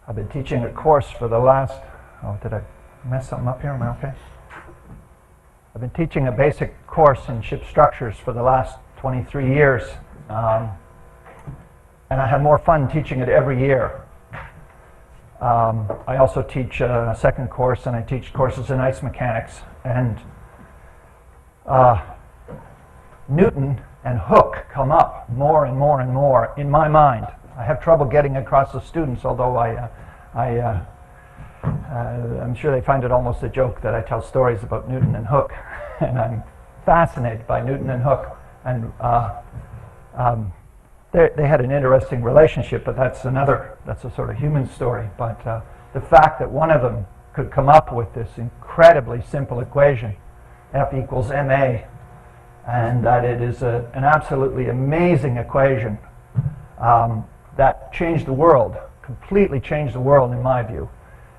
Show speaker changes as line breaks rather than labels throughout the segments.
I've been teaching a course for the last, oh, did I mess something up here? Am I okay? I've been teaching a basic course in ship structures for the last 23 years. And I have more fun teaching it every year. I also teach a second course, and I teach courses in ice mechanics. And Newton and Hooke come up more and more and more in my mind. I have trouble getting across to students, although I'm sure they find it almost a joke that I tell stories about Newton and Hooke. And I'm fascinated by Newton and Hooke. And they had an interesting relationship, but that's a sort of human story. But the fact that one of them could come up with this incredibly simple equation, F equals ma, and that it is an absolutely amazing equation that changed the world, completely changed the world in my view.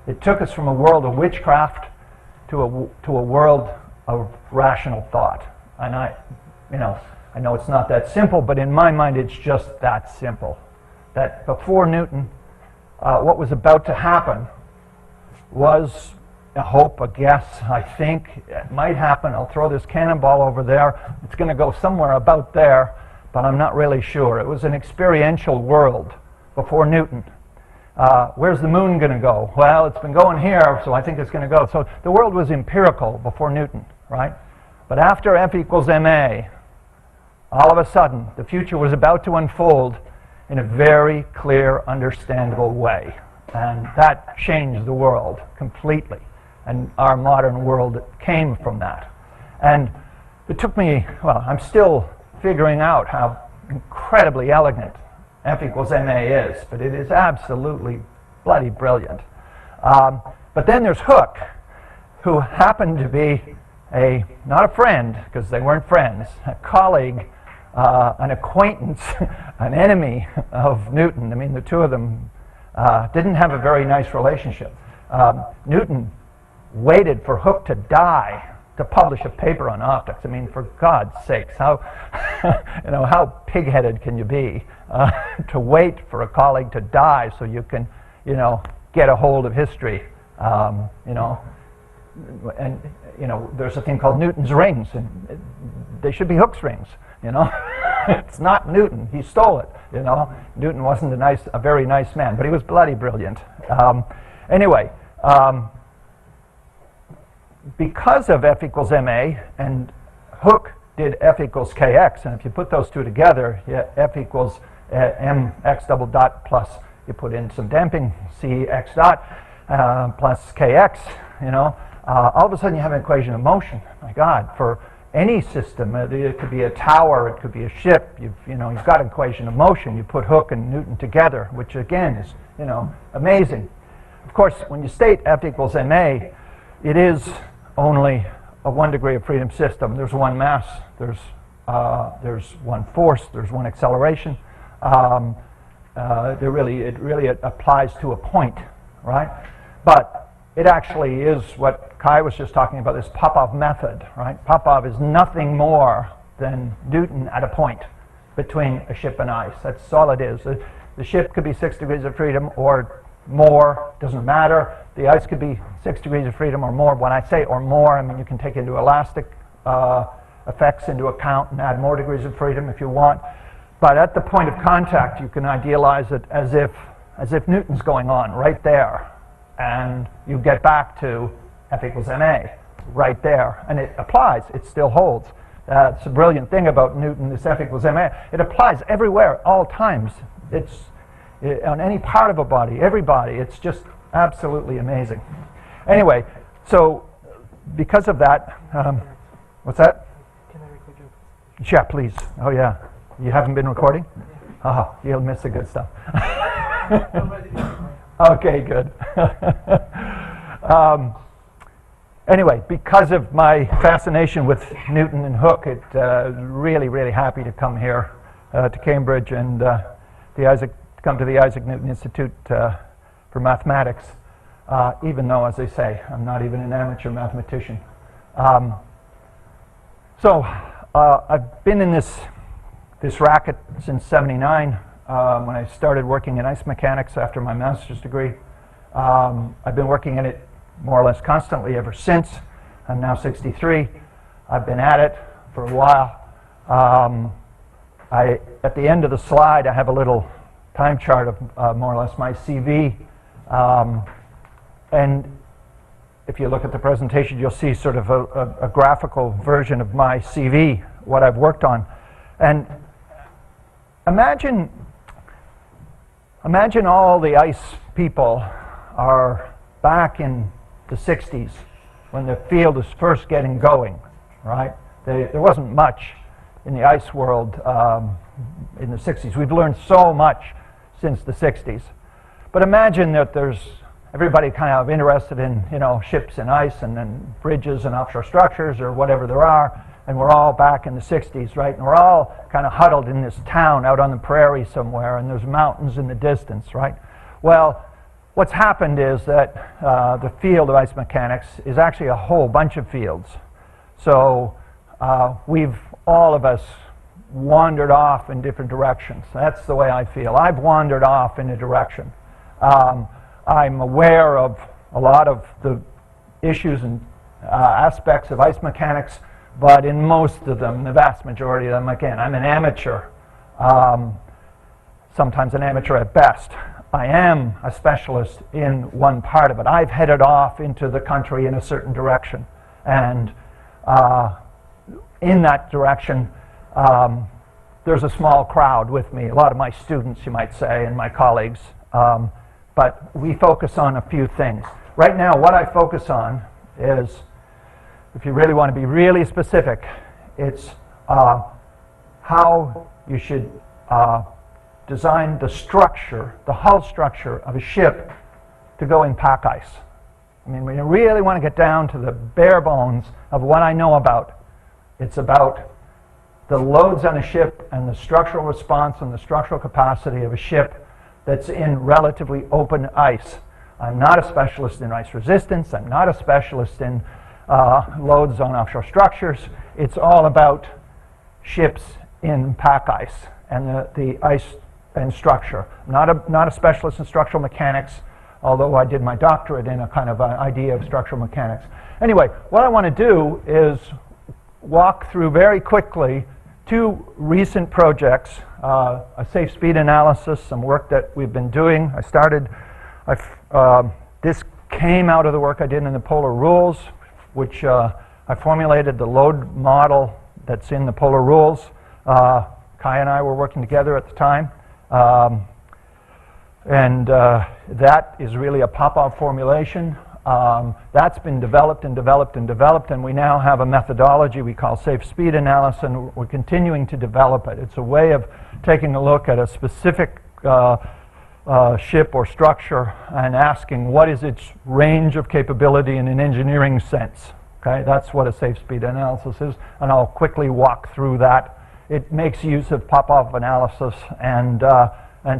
It took us from a world of witchcraft to a world of rational thought. And I know it's not that simple, but in my mind it's just that simple. That before Newton, what was about to happen was a hope, a guess, I think. It might happen. I'll throw this cannonball over there. It's going to go somewhere about there, but I'm not really sure. It was an experiential world before Newton. Where's the moon going to go? Well, it's been going here, so I think it's going to go. So the world was empirical before Newton, right? But after F equals ma, all of a sudden, the future was about to unfold in a very clear, understandable way. And that changed the world completely. And our modern world came from that. And it took me, well, I'm still figuring out how incredibly elegant F equals ma is, but it is absolutely bloody brilliant. But then there's Hooke, who happened to be not a friend, because they weren't friends, a colleague, an acquaintance, an enemy of Newton. I mean, the two of them didn't have a very nice relationship. Newton waited for Hooke to die to publish a paper on optics. I mean, for God's sakes, how how pig-headed can you be to wait for a colleague to die so you can, get a hold of history, and there's a thing called Newton's rings, and they should be Hooke's rings. It's not Newton. He stole it. Newton wasn't a very nice man, but he was bloody brilliant. Anyway. Because of F equals ma, and Hooke did F equals kx, and if you put those two together, F equals mx double dot plus, you put in some damping, c x dot plus kx, all of a sudden you have an equation of motion. My God, for any system, it could be a tower, it could be a ship, you've got an equation of motion. You put Hooke and Newton together, which again is, amazing. Of course, when you state F equals ma, it is only a one degree of freedom system. There's one mass, there's one force, there's one acceleration. It really applies to a point, right? But it actually is what Kai was just talking about, this Popov method, right? Popov is nothing more than Newton at a point between a ship and ice. That's all it is. The ship could be 6 degrees of freedom or more, doesn't matter. The ice could be 6 degrees of freedom or more. When I say or more, I mean you can take into elastic effects into account and add more degrees of freedom if you want. But at the point of contact, you can idealize it as if Newton's going on right there, and you get back to F equals ma right there, and it applies. It still holds. It's a brilliant thing about Newton. This F equals ma. It applies everywhere, all times. It's on any part of a body, every body. It's just absolutely amazing. Anyway, so because of that, what's that?
Can I record you?
Yeah, please. Oh yeah. You haven't been recording? Yeah. Oh, you'll miss the good stuff. Okay, good. Anyway, because of my fascination with Newton and Hooke, really, really happy to come here to Cambridge and come to the Isaac Newton Institute for Mathematics, even though, as they say, I'm not even an amateur mathematician. So I've been in this racket since '79 when I started working in ice mechanics after my master's degree. I've been working in it more or less constantly ever since. I'm now 63. I've been at it for a while. At the end of the slide, I have a little time chart of more or less my CV. And if you look at the presentation, you'll see sort of a graphical version of my CV, what I've worked on. And imagine all the ice people are back in the 60s when the field is first getting going, right? There wasn't much in the ice world in the 60s. We've learned so much since the 60s. But imagine that there's everybody kind of interested in, you know, ships and ice and then bridges and offshore structures or whatever there are, and we're all back in the 60s, right? And we're all kind of huddled in this town out on the prairie somewhere, and there's mountains in the distance, right? Well, what's happened is that the field of ice mechanics is actually a whole bunch of fields. So we've, all of us, wandered off in different directions. That's the way I feel. I've wandered off in a direction. I'm aware of a lot of the issues and aspects of ice mechanics, but in most of them, the vast majority of them, again, I'm an amateur, sometimes an amateur at best. I am a specialist in one part of it. I've headed off into the country in a certain direction, and in that direction, there's a small crowd with me, a lot of my students, you might say, and my colleagues. But we focus on a few things. Right now, what I focus on is, if you really want to be really specific, it's how you should design the structure, the hull structure of a ship to go in pack ice. I mean, when you really want to get down to the bare bones of what I know about, it's about the loads on a ship and the structural response and the structural capacity of a ship that's in relatively open ice. I'm not a specialist in ice resistance. I'm not a specialist in loads on offshore structures. It's all about ships in pack ice and the ice and structure. I'm not a specialist in structural mechanics, although I did my doctorate in a kind of idea of structural mechanics. Anyway, what I want to do is walk through very quickly two recent projects, a safe speed analysis, some work that we've been doing. This came out of the work I did in the polar rules, which I formulated the load model that's in the polar rules. Kai and I were working together at the time. That is really a Popov formulation. That's been developed and developed and developed, and we now have a methodology we call safe speed analysis, and we're continuing to develop it. It's a way of taking a look at a specific ship or structure and asking what is its range of capability in an engineering sense. Okay, that's what a safe speed analysis is, and I'll quickly walk through that. It makes use of Popov analysis and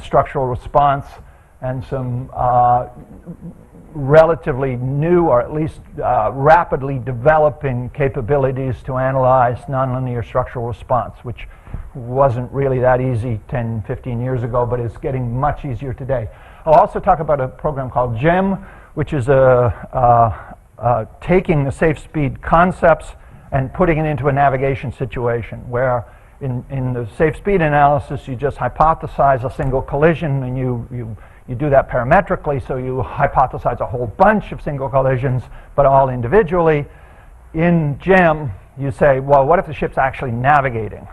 structural response and some relatively new, or at least rapidly developing capabilities to analyze nonlinear structural response, which wasn't really that easy 10, 15 years ago, but is getting much easier today. I'll also talk about a program called GEM, which is taking the safe speed concepts and putting it into a navigation situation, where in the safe speed analysis, you just hypothesize a single collision, and you do that parametrically, so you hypothesize a whole bunch of single collisions, but all individually. In GEM, you say, well, what if the ship's actually navigating?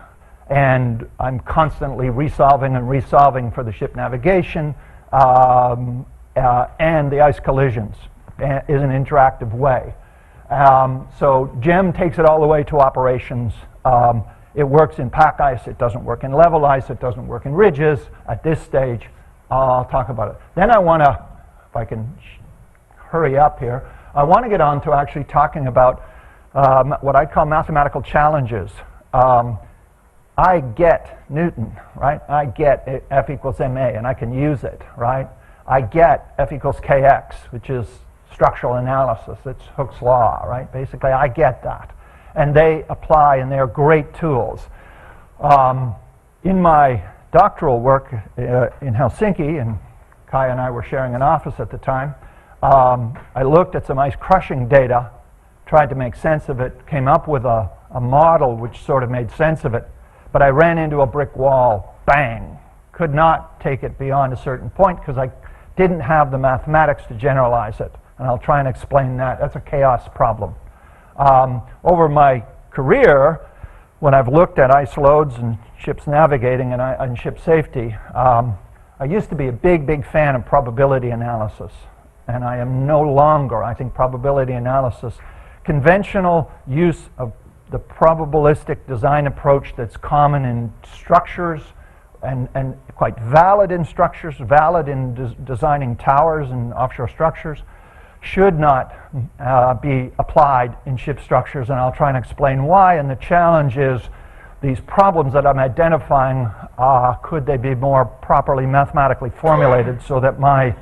And I'm constantly resolving and resolving for the ship navigation and the ice collisions is an interactive way. So GEM takes it all the way to operations. It works in pack ice. It doesn't work in level ice. It doesn't work in ridges at this stage. I'll talk about it. Then I want to, if I can hurry up here, I want to get on to actually talking about what I call mathematical challenges. I get Newton, right? I get F equals ma, and I can use it, right? I get F equals kx, which is structural analysis. It's Hooke's law, right? Basically, I get that. And they apply, and they're great tools. In my doctoral work in Helsinki, and Kai and I were sharing an office at the time, I looked at some ice crushing data, tried to make sense of it, came up with a model which sort of made sense of it, but I ran into a brick wall, bang. Could not take it beyond a certain point because I didn't have the mathematics to generalize it. And I'll try and explain that. That's a chaos problem. Over my career, when I've looked at ice loads and ships navigating and ship safety, I used to be a big fan of probability analysis. And I am no longer. I think probability analysis, conventional use of the probabilistic design approach that's common in structures and quite valid in structures, valid in designing towers and offshore structures, should not be applied in ship structures, and I'll try and explain why. And the challenge is these problems that I'm identifying, could they be more properly mathematically formulated so that my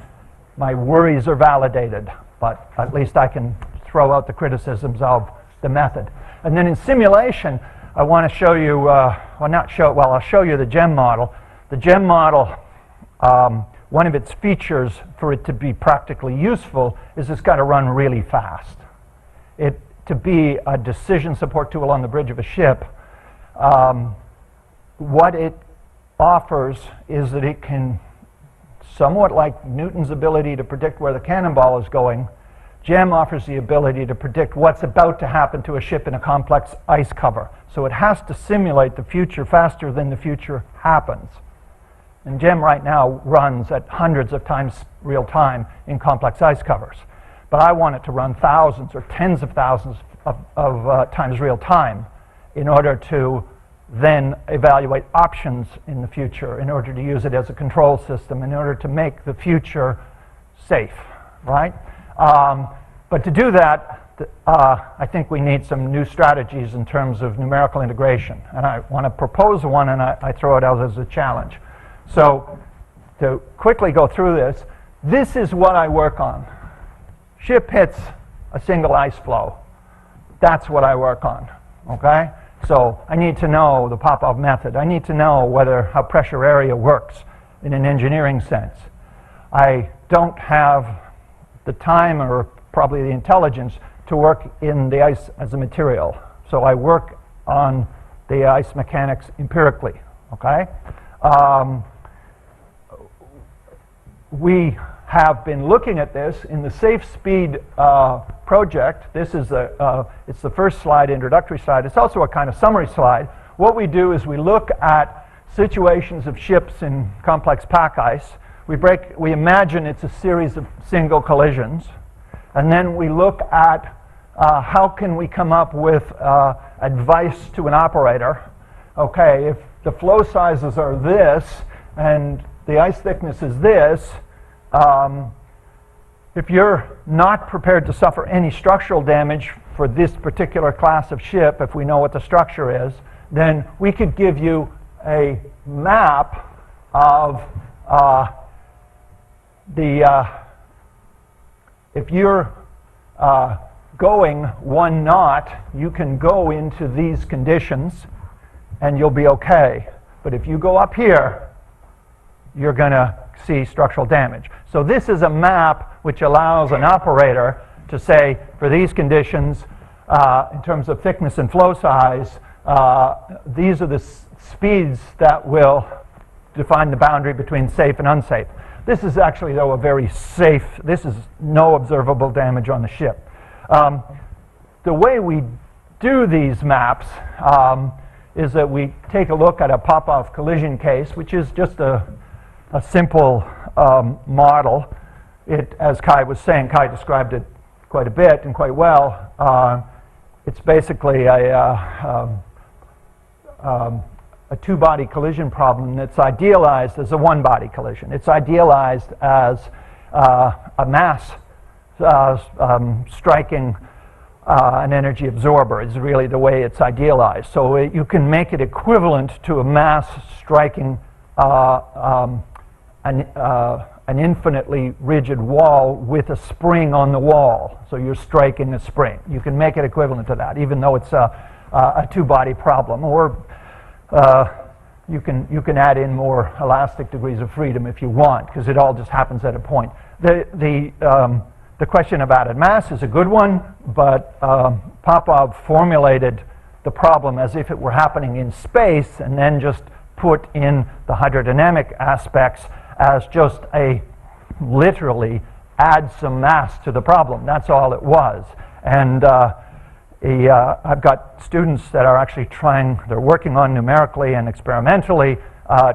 worries are validated, but at least I can throw out the criticisms of the method. And then in simulation, I want to show you, I'll show you the GEM model. The GEM model, one of its features for it to be practically useful is it's got to run really fast. To be a decision support tool on the bridge of a ship, what it offers is that it can, somewhat like Newton's ability to predict where the cannonball is going, GEM offers the ability to predict what's about to happen to a ship in a complex ice cover. So it has to simulate the future faster than the future happens. And GEM right now runs at hundreds of times real time in complex ice covers. But I want it to run thousands or tens of thousands of times real time in order to then evaluate options in the future, in order to use it as a control system, in order to make the future safe, right? But to do that, I think we need some new strategies in terms of numerical integration. And I want to propose one, and I throw it out as a challenge. So to quickly go through this, this is what I work on. Ship hits a single ice flow. That's what I work on, okay? So I need to know the Popov method. I need to know how pressure area works in an engineering sense. I don't have the time or probably the intelligence to work in the ice as a material. So I work on the ice mechanics empirically, okay? We have been looking at this in the Safe Speed project. This is it's the first slide, introductory slide. It's also a kind of summary slide. What we do is we look at situations of ships in complex pack ice. We imagine it's a series of single collisions, and then we look at how can we come up with advice to an operator. Okay, if the flow sizes are this and the ice thickness is this, if you're not prepared to suffer any structural damage for this particular class of ship, if we know what the structure is, then we could give you a map of if you're going 1 knot, you can go into these conditions and you'll be okay. But if you go up here, you're going to see structural damage. So this is a map which allows an operator to say, for these conditions, in terms of thickness and flow size, these are the speeds that will define the boundary between safe and unsafe. This is actually, though, a very safe, this is no observable damage on the ship. The way we do these maps is that we take a look at a Popov collision case, which is just a simple model. As Kai was saying, Kai described it quite a bit and quite well. It's basically a two-body collision problem that's idealized as a one-body collision. It's idealized as a mass striking an energy absorber is really the way it's idealized. So you can make it equivalent to a mass striking an infinitely rigid wall with a spring on the wall. So you're striking a spring. You can make it equivalent to that, even though it's a two-body problem. Or you can add in more elastic degrees of freedom if you want, because it all just happens at a point. The the question of added mass is a good one, but Popov formulated the problem as if it were happening in space and then just put in the hydrodynamic aspects as just a literally add some mass to the problem. That's all it was. And I've got students that are actually they're working on numerically and experimentally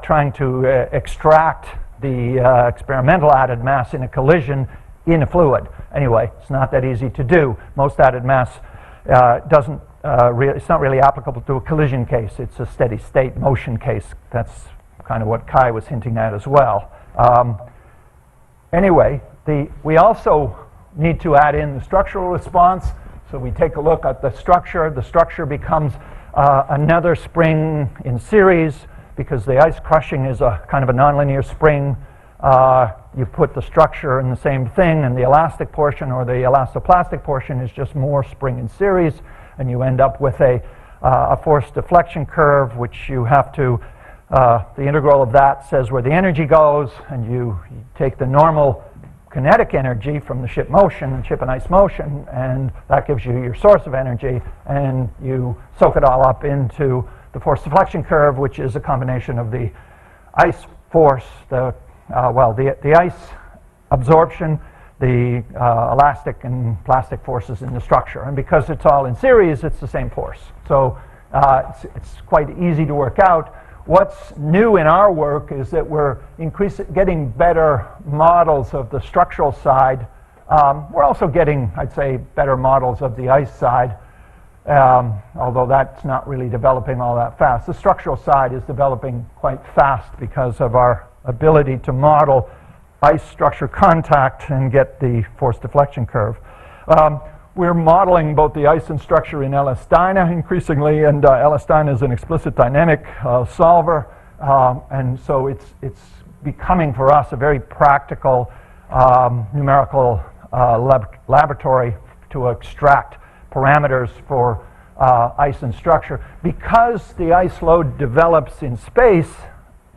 trying to extract the experimental added mass in a collision in a fluid. Anyway, it's not that easy to do. Most added mass it's not really applicable to a collision case. It's a steady state motion case. That's kind of what Kai was hinting at as well. Anyway, we also need to add in the structural response. So we take a look at the structure. The structure becomes another spring in series because the ice crushing is a kind of a nonlinear spring. You put the structure in the same thing, and the elastic portion or the elastoplastic portion is just more spring in series, and you end up with a force deflection curve, which you have to, the integral of that says where the energy goes, and you take the normal kinetic energy from the ship and ice motion, and that gives you your source of energy, and you soak it all up into the force deflection curve, which is a combination of the ice force, the ice absorption, the elastic and plastic forces in the structure. And because it's all in series, it's the same force. So it's quite easy to work out. What's new in our work is that we're getting better models of the structural side. We're also getting, I'd say, better models of the ice side, although that's not really developing all that fast. The structural side is developing quite fast because of our ability to model ice structure contact and get the force deflection curve. We're modeling both the ice and structure in LS-Dyna increasingly, and LS-Dyna is an explicit dynamic solver, and so it's becoming for us a very practical numerical laboratory to extract parameters for ice and structure. Because the ice load develops in space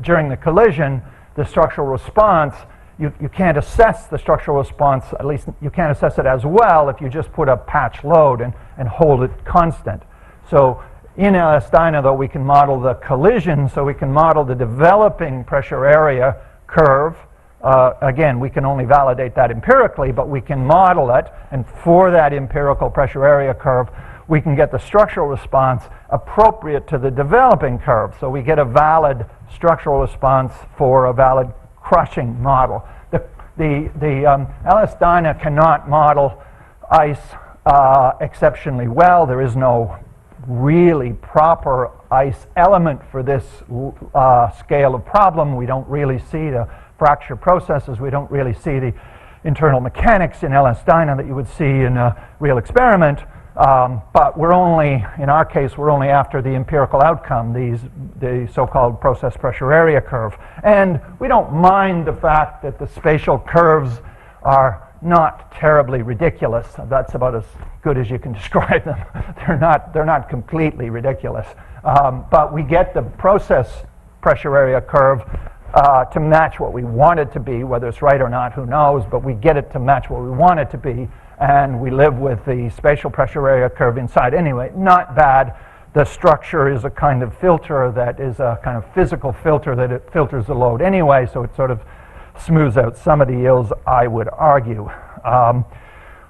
during the collision, the structural response, you can't assess the structural response, at least you can't assess it as well if you just put a patch load and hold it constant. So in LS-Dyna, though, we can model the collision, so we can model the developing pressure area curve. Again, we can only validate that empirically, but we can model it, and for that empirical pressure area curve, we can get the structural response appropriate to the developing curve. So we get a valid structural response for a valid crushing model. The LS-Dyna cannot model ice exceptionally well. There is no really proper ice element for this scale of problem. We don't really see the fracture processes. We don't really see the internal mechanics in LS-Dyna that you would see in a real experiment. But in our case, we're only after the empirical outcome, the so-called process pressure area curve. And we don't mind the fact that the spatial curves are not terribly ridiculous. That's about as good as you can describe them. They're not completely ridiculous. But we get the process pressure area curve to match what we want it to be. Whether it's right or not, who knows, but we get it to match what we want it to be. And we live with the spatial pressure area curve inside. Anyway, not bad. The structure is a kind of filter that is a kind of physical filter that it filters the load anyway, so it sort of smooths out some of the ills, I would argue.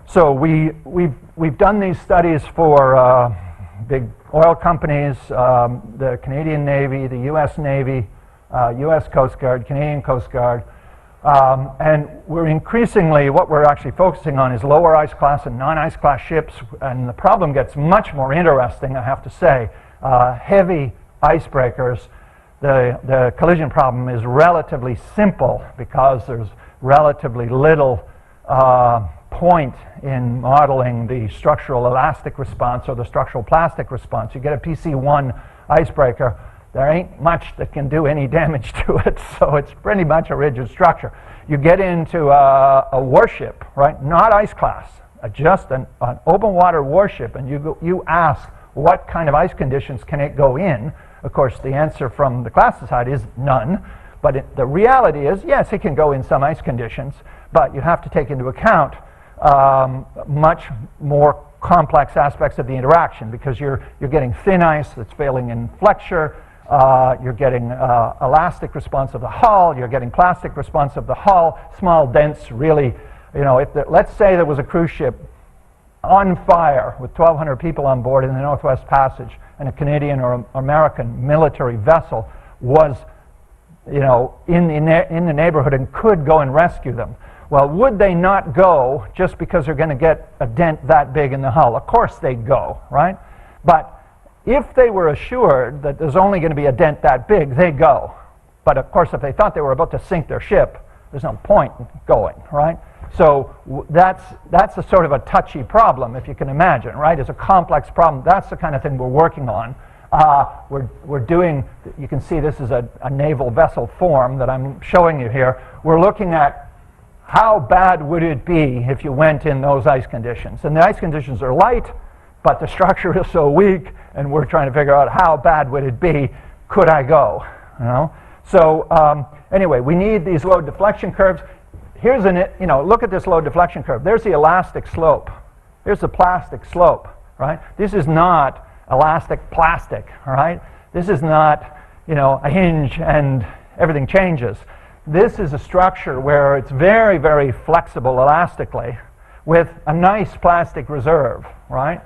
So we've done these studies for big oil companies, the Canadian Navy, the U.S. Navy, U.S. Coast Guard, Canadian Coast Guard. And we're increasingly, what we're actually focusing on is lower ice class and non-ice class ships, and the problem gets much more interesting, I have to say. Heavy icebreakers, the collision problem is relatively simple because there's relatively little point in modeling the structural elastic response or the structural plastic response. You get a PC1 icebreaker, there ain't much that can do any damage to it, so it's pretty much a rigid structure. You get into a warship, right? Not ice class, just an open water warship, and you ask what kind of ice conditions can it go in. Of course, the answer from the class side is none, but the reality is, yes, it can go in some ice conditions, but you have to take into account much more complex aspects of the interaction, because you're getting thin ice that's failing in flexure, you're getting elastic response of the hull, you're getting plastic response of the hull, small dents really, let's say there was a cruise ship on fire with 1,200 people on board in the Northwest Passage, and a Canadian or American military vessel was, in the neighborhood and could go and rescue them. Well, would they not go just because they're going to get a dent that big in the hull? Of course they'd go, right? But if they were assured that there's only going to be a dent that big, they'd go. But of course, if they thought they were about to sink their ship, there's no point in going, right? So that's a sort of a touchy problem, if you can imagine, right? It's a complex problem. That's the kind of thing we're working on. We're doing, you can see this is a naval vessel form that I'm showing you here. We're looking at how bad would it be if you went in those ice conditions. And the ice conditions are light, but the structure is so weak, and we're trying to figure out how bad would it be, could I go, So anyway, we need these load deflection curves. Here's look at this load deflection curve. There's the elastic slope. Here's the plastic slope, right? This is not elastic plastic, all right? This is not, a hinge and everything changes. This is a structure where it's very, very flexible elastically with a nice plastic reserve, right?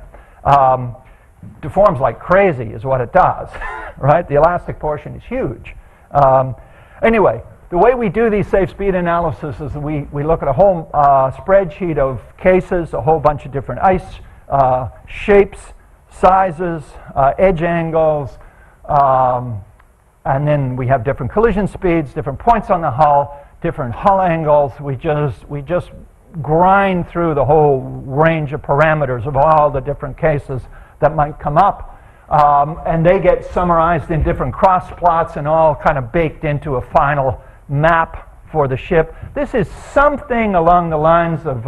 Deforms like crazy is what it does, right? The elastic portion is huge. Anyway, the way we do these safe speed analysis is we look at a whole spreadsheet of cases, a whole bunch of different ice shapes, sizes, edge angles, and then we have different collision speeds, different points on the hull, different hull angles. We just grind through the whole range of parameters of all the different cases that might come up. And they get summarized in different cross plots and all kind of baked into a final map for the ship. This is something along the lines of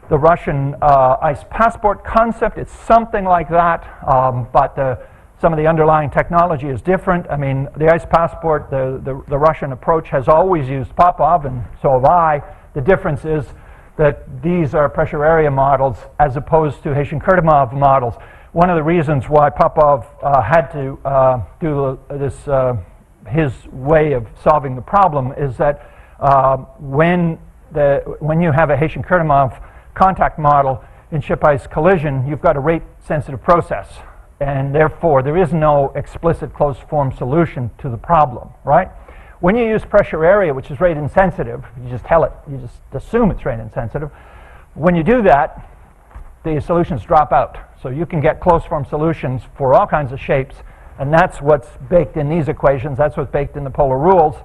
the Russian ice passport concept. It's something like that, but some of the underlying technology is different. I mean, the ice passport, the Russian approach has always used Popov, and so have I. The difference is that these are pressure area models as opposed to Heshen-Kurtymov models. One of the reasons why Popov had to do this, his way of solving the problem, is that when you have a Heshen-Kurtymov contact model in ship ice collision, you've got a rate-sensitive process, and therefore there is no explicit closed-form solution to the problem, right? When you use pressure area, which is rate insensitive, you just tell it, you just assume it's rate insensitive. When you do that, the solutions drop out. So you can get closed-form solutions for all kinds of shapes, and that's what's baked in these equations. That's what's baked in the polar rules.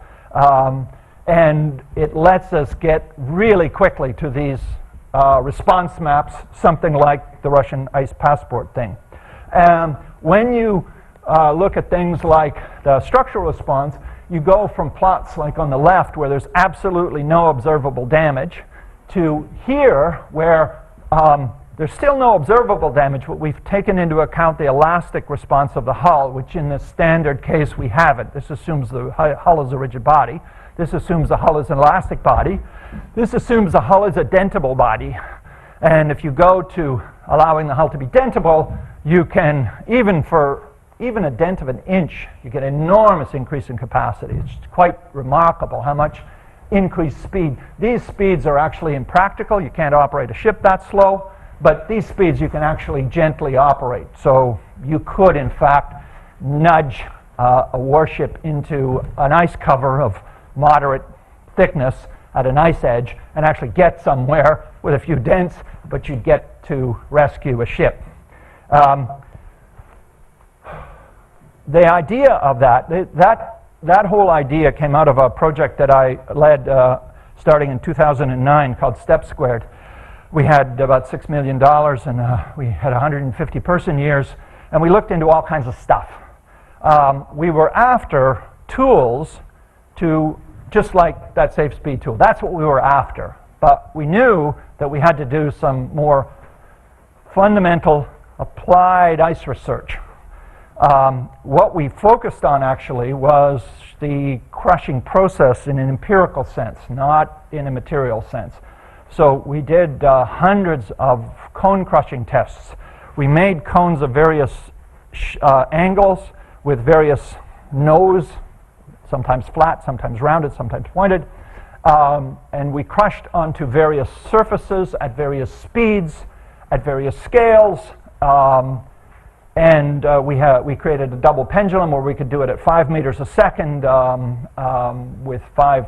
And it lets us get really quickly to these response maps, something like the Russian ice passport thing. When you look at things like the structural response, you go from plots like on the left where there's absolutely no observable damage to here where there's still no observable damage, but we've taken into account the elastic response of the hull, which in the standard case we haven't. This assumes the hull is a rigid body. This assumes the hull is an elastic body. This assumes the hull is a dentable body. And if you go to allowing the hull to be dentable, you can, even a dent of an inch, you get an enormous increase in capacity. It's quite remarkable how much increased speed. These speeds are actually impractical. You can't operate a ship that slow, but these speeds you can actually gently operate. So you could, in fact, nudge a warship into an ice cover of moderate thickness at an ice edge and actually get somewhere with a few dents, but you'd get to rescue a ship. The idea of that whole idea came out of a project that I led starting in 2009 called Step Squared. We had about $6 million and we had 150 person years, and we looked into all kinds of stuff. We were after tools to, just like that safe speed tool, that's what we were after. But we knew that we had to do some more fundamental applied ice research. What we focused on actually was the crushing process in an empirical sense, not in a material sense. So we did hundreds of cone crushing tests. We made cones of various angles with various nose, sometimes flat, sometimes rounded, sometimes pointed. And we crushed onto various surfaces at various speeds, at various scales. We created a double pendulum where we could do it at 5 meters a second with 5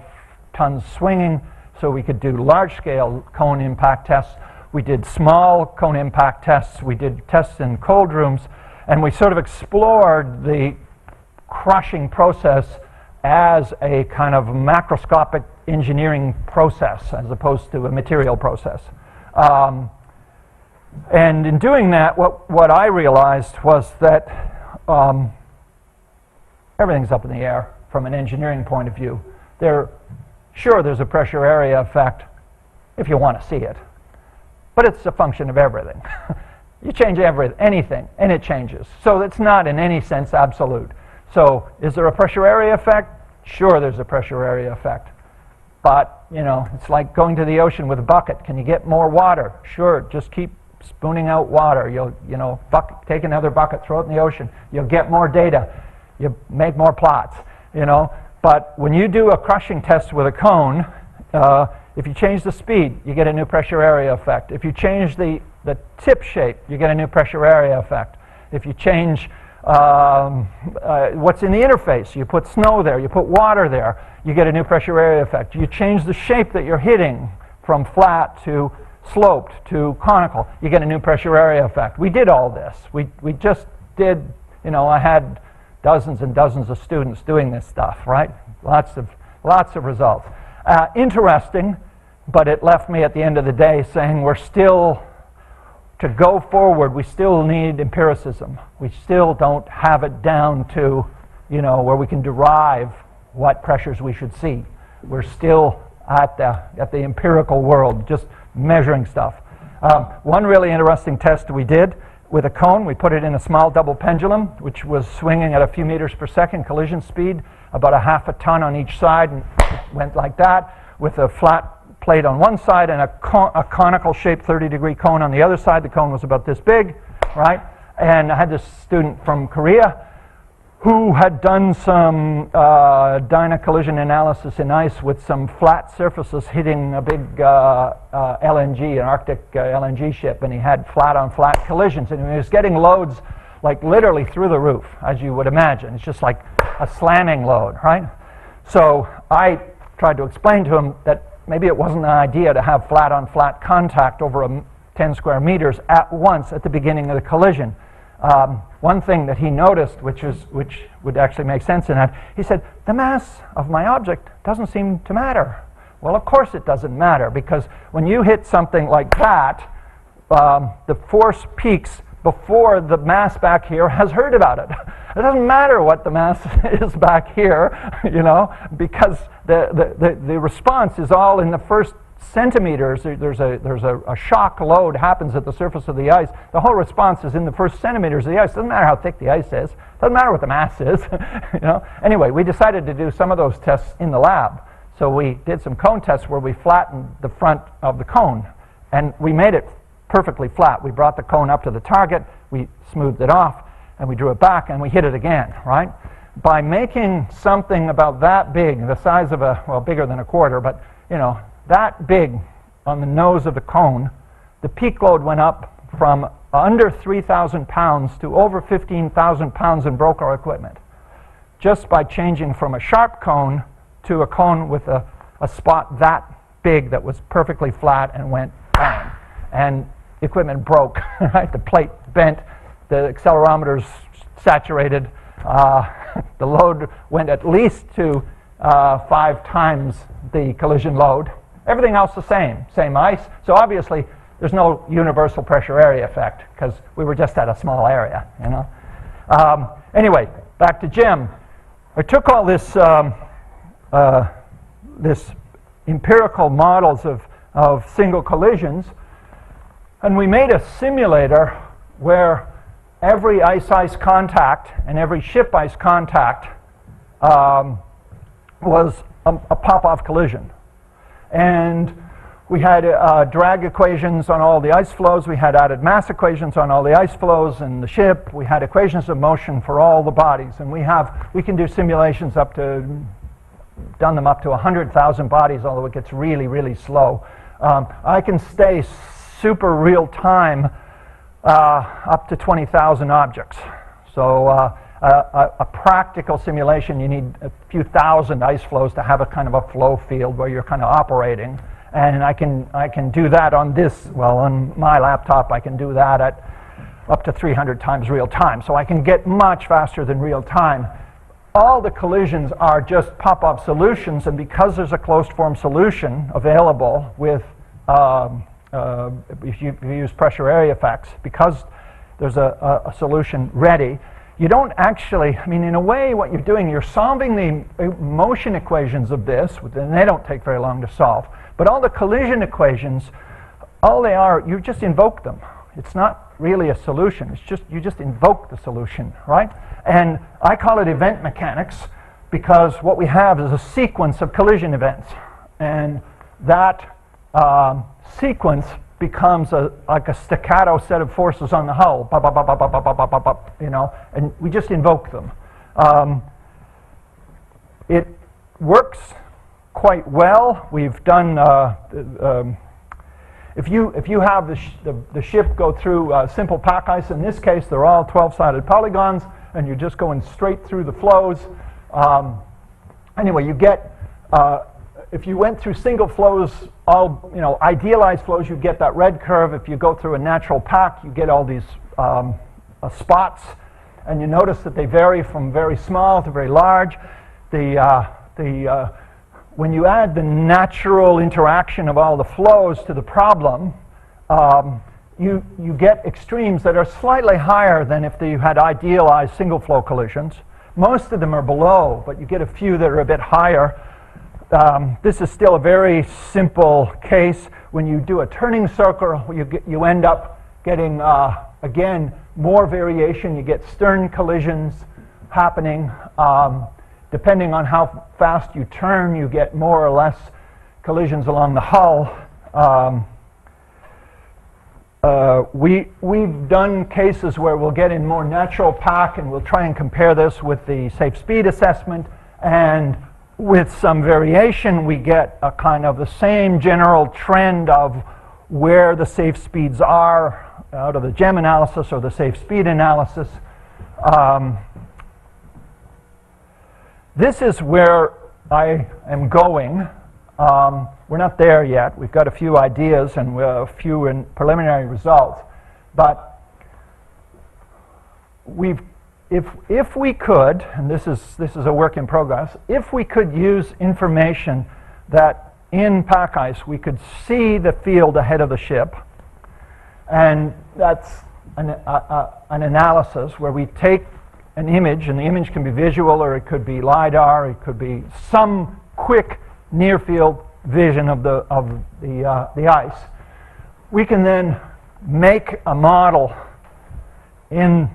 tons swinging. So we could do large-scale cone impact tests. We did small cone impact tests. We did tests in cold rooms. And we sort of explored the crushing process as a kind of macroscopic engineering process as opposed to a material process. And in doing that, what I realized was that everything's up in the air from an engineering point of view. Sure, there's a pressure area effect if you want to see it, but it's a function of everything. You change anything, and it changes. So it's not in any sense absolute. So is there a pressure area effect? Sure, there's a pressure area effect. But, you know, it's like going to the ocean with a bucket. Can you get more water? Sure, just keep spooning out water. Take another bucket, throw it in the ocean. You'll get more data. You make more plots, you know. But when you do a crushing test with a cone, if you change the speed, you get a new pressure area effect. If you change the tip shape, you get a new pressure area effect. If you change what's in the interface, you put snow there, you put water there, you get a new pressure area effect. You change the shape that you're hitting from flat to sloped to conical, you get a new pressure area effect. We did all this. We just did, you know, I had dozens and dozens of students doing this stuff, right? Lots of results. Interesting, but it left me at the end of the day saying to go forward, we still need empiricism. We still don't have it down to, you know, where we can derive what pressures we should see. We're still at the empirical world, just measuring stuff. One really interesting test we did with a cone, we put it in a small double pendulum, which was swinging at a few meters per second collision speed, about a half a ton on each side, and it went like that, with a flat plate on one side and a conical shaped 30-degree cone on the other side. The cone was about this big, right? And I had this student from Korea who had done some Dyna collision analysis in ice with some flat surfaces hitting a big LNG, an Arctic LNG ship, and he had flat-on-flat collisions, and he was getting loads like literally through the roof, as you would imagine. It's just like a slamming load, right? So I tried to explain to him that maybe it wasn't an idea to have flat-on-flat contact over 10 square meters at once at the beginning of the collision. One thing that he noticed, which would actually make sense in that, he said, the mass of my object doesn't seem to matter. Well, of course it doesn't matter, because when you hit something like that, the force peaks before the mass back here has heard about it. It doesn't matter what the mass is back here, you know, because the response is all in the first centimeters. There's a shock load happens at the surface of the ice. The whole response is in the first centimeters of the ice. It doesn't matter how thick the ice is. It doesn't matter what the mass is. You know. Anyway, we decided to do some of those tests in the lab. So we did some cone tests where we flattened the front of the cone, and we made it perfectly flat. We brought the cone up to the target, we smoothed it off, and we drew it back, and we hit it again, right? By making something about that big, the size of bigger than a quarter, but, you know, that big on the nose of the cone, the peak load went up from under 3,000 pounds to over 15,000 pounds and broke our equipment, just by changing from a sharp cone to a cone with a spot that big that was perfectly flat and went bang. And the equipment broke, right? The plate bent, the accelerometers saturated, the load went at least to 5 times the collision load. Everything else the same ice. So obviously there's no universal pressure area effect because we were just at a small area, you know. Anyway, back to Jim. I took all this this empirical models of single collisions, and we made a simulator where every ice-ice contact and every ship-ice contact was a Popov collision. And We had drag equations on all the ice flows. We had added mass equations on all the ice flows in the ship. We had equations of motion for all the bodies. And we can do simulations up to, done them up to 100,000 bodies, although it gets really, really slow. I can stay super real time up to 20,000 objects. So a practical simulation, you need a few thousand ice flows to have a kind of a flow field where you're kind of operating. And I can do that on this, well, on my laptop, I can do that at up to 300 times real time. So I can get much faster than real time. All the collisions are just Popov solutions, and because there's a closed form solution available with, if you use pressure area effects, because there's a solution ready, you don't actually, I mean, in a way, what you're doing, you're solving the motion equations of this, and they don't take very long to solve. But all the collision equations, all they are, you just invoke them. It's not really a solution. It's just, you just invoke the solution, right? And I call it event mechanics because what we have is a sequence of collision events. And that sequence becomes like a staccato set of forces on the hull, you know, and we just invoke them. It works quite well. We've done, if you have the ship go through simple pack ice, in this case they're all 12-sided polygons, and you're just going straight through the flows. Anyway, you get, if you went through single flows, all, you know, idealized flows, you get that red curve. If you go through a natural pack, you get all these spots, and you notice that they vary from very small to very large. When you add the natural interaction of all the flows to the problem, you get extremes that are slightly higher than if you had idealized single flow collisions. Most of them are below, but you get a few that are a bit higher. This is still a very simple case. When you do a turning circle, you end up getting, again, more variation. You get stern collisions happening. Depending on how fast you turn, you get more or less collisions along the hull. We've done cases where we'll get in more natural pack, and we'll try and compare this with the safe speed assessment, and with some variation we get a kind of the same general trend of where the safe speeds are out of the GEM analysis or the safe speed analysis. This is where I am going. We're not there yet. We've got a few ideas and a few preliminary results. But if we could, and this is a work in progress, if we could use information that in pack ice we could see the field ahead of the ship, and that's an analysis where we take an image, and the image can be visual, or it could be LiDAR, it could be some quick near-field vision of the ice. We can then make a model in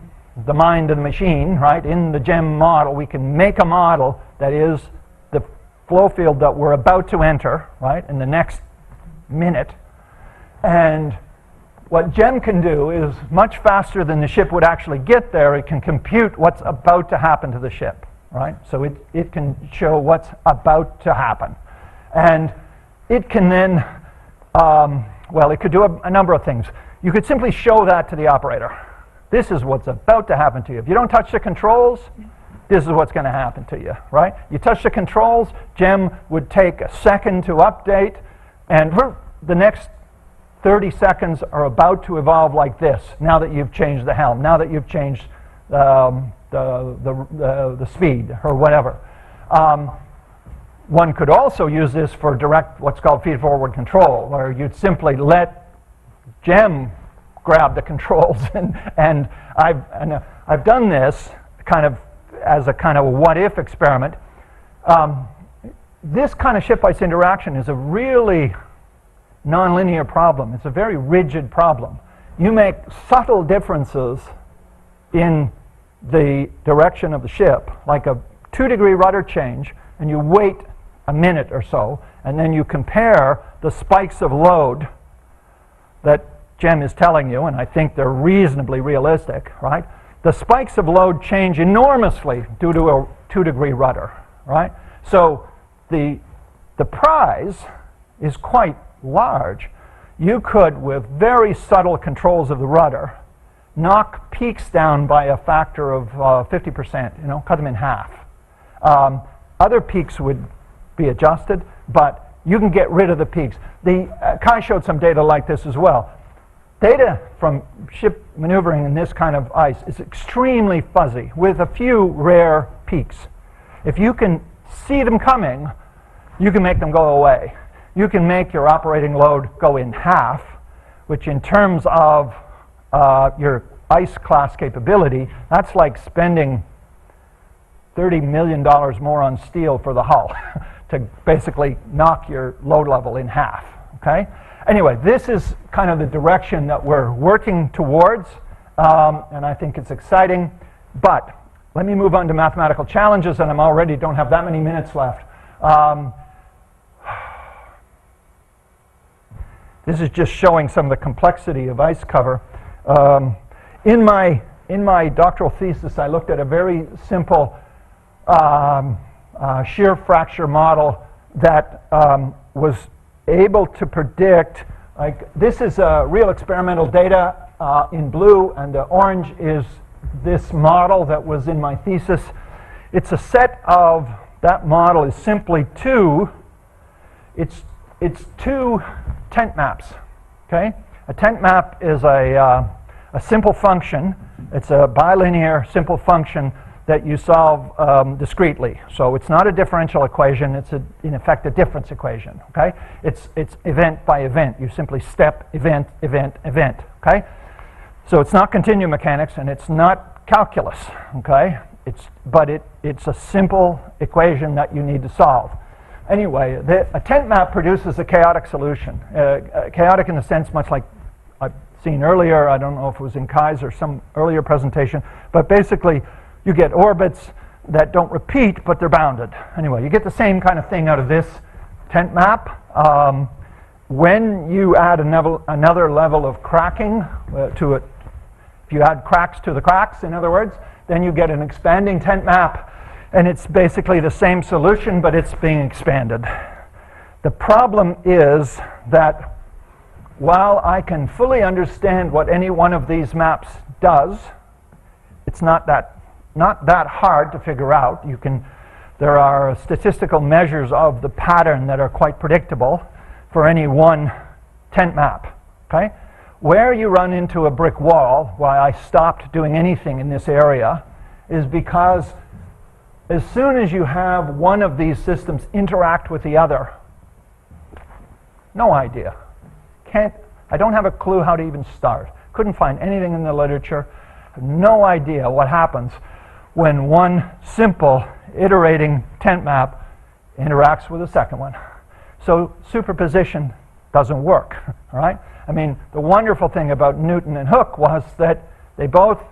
the mind of the machine, right? In the GEM model, we can make a model that is the flow field that we're about to enter, right, in the next minute. And what GEM can do is much faster than the ship would actually get there. It can compute what's about to happen to the ship, right? So it can show what's about to happen. And it can then, well, it could do a number of things. You could simply show that to the operator. This is what's about to happen to you. If you don't touch the controls, this is what's going to happen to you, right? You touch the controls, GEM would take a second to update, and the next 30 seconds are about to evolve like this, now that you've changed the helm, now that you've changed the speed, or whatever. One could also use this for direct, what's called feed-forward control, where you'd simply let GEM grab the controls, and I've done this kind of as a kind of a what-if experiment. This kind of ship-ice interaction is a really nonlinear problem. It's a very rigid problem. You make subtle differences in the direction of the ship, like a 2-degree rudder change, and you wait a minute or so, and then you compare the spikes of load that Jem is telling you, and I think they're reasonably realistic, right? The spikes of load change enormously due to a 2-degree rudder, right? So the prize is quite large. You could, with very subtle controls of the rudder, knock peaks down by a factor of 50%, cut them in half. Other peaks would be adjusted, but you can get rid of the peaks. Kai showed some data like this as well. Data from ship maneuvering in this kind of ice is extremely fuzzy, with a few rare peaks. If you can see them coming, you can make them go away. You can make your operating load go in half, which in terms of your ice class capability, that's like spending $30 million more on steel for the hull to basically knock your load level in half, okay? Anyway, this is kind of the direction that we're working towards, and I think it's exciting. But let me move on to mathematical challenges, and I already don't have that many minutes left. This is just showing some of the complexity of ice cover. In my doctoral thesis, I looked at a very simple shear fracture model that was able to predict, like, this is real experimental data in blue, and the orange is this model that was in my thesis. It's a set of, that model is simply it's two tent maps, okay? A tent map is a simple function. It's a bilinear simple function that you solve discretely. So it's not a differential equation, it's in effect a difference equation, okay? It's event by event. You simply step event, event, event, okay? So it's not continuum mechanics and it's not calculus, okay? But it's a simple equation that you need to solve. Anyway, a tent map produces a chaotic solution. Chaotic in the sense much like I've seen earlier, I don't know if it was in Kai's or some earlier presentation, but basically you get orbits that don't repeat, but they're bounded. Anyway, you get the same kind of thing out of this tent map. When you add another level of cracking to it, if you add cracks to the cracks, in other words, then you get an expanding tent map, and it's basically the same solution, but it's being expanded. The problem is that while I can fully understand what any one of these maps does, it's not that hard to figure out. There are statistical measures of the pattern that are quite predictable for any one tent map, okay? Where you run into a brick wall, why I stopped doing anything in this area, is because as soon as you have one of these systems interact with the other, no idea. I don't have a clue how to even start. Couldn't find anything in the literature. No idea what happens when one simple iterating tent map interacts with a second one. So superposition doesn't work, all right? I mean, the wonderful thing about Newton and Hooke was that they both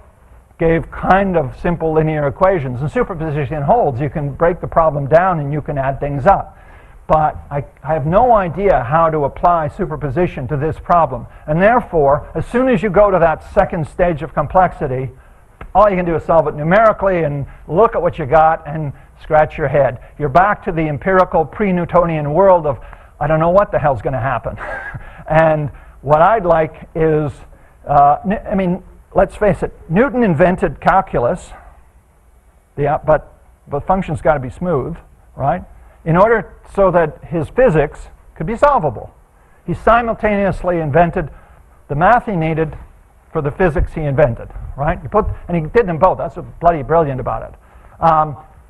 gave kind of simple linear equations, and superposition holds. You can break the problem down and you can add things up. But I have no idea how to apply superposition to this problem. And therefore, as soon as you go to that second stage of complexity, all you can do is solve it numerically and look at what you got and scratch your head. You're back to the empirical pre-Newtonian world of, I don't know what the hell's going to happen. And what I'd like is, I mean, let's face it, Newton invented calculus, but the function's got to be smooth, right? In order so that his physics could be solvable. He simultaneously invented the math he needed for the physics he invented, right? And he did them both. That's what's bloody brilliant about it.